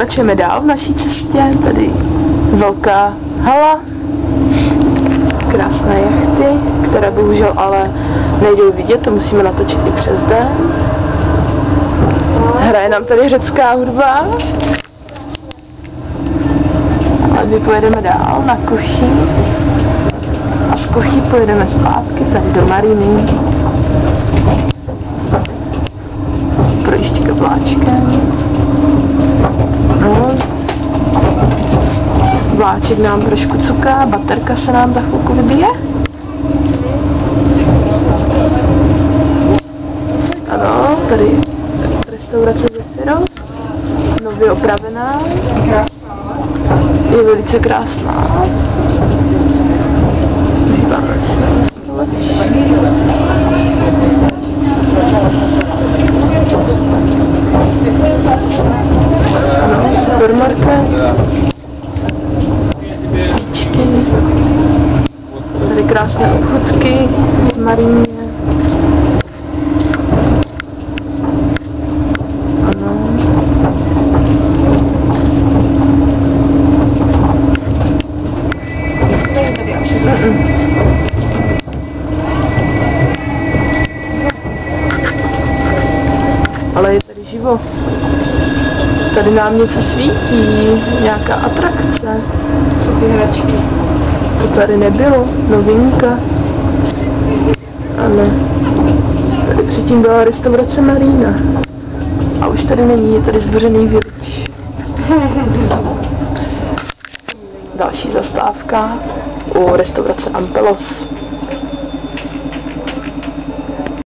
pokračujeme dál v naší cestě, tady velká hala, krásné jachty, které bohužel ale nejdou vidět, to musíme natočit i přes den. Hraje nám tady řecká hudba. A my pojedeme dál na Koší. A z Koší pojedeme zpátky tady do Mariny. Projíždíka vláčkem. No. Vláček nám trošku cuká, baterka se nám za chvilku vybije. Ano, tady restaurace Zefiros, nově opravená, je velice krásná. Díváme se. Ano, supermarket. Tady krásné obchodky v Maríně. Ano. Ale je tady živo. Tady nám něco svítí, nějaká atrakce. Co ty hračky? To tady nebylo, novinka. Ano. Tady předtím byla restaurace Marina. A už tady není, je tady zbořený village. Další zastávka u restaurace Ampelos.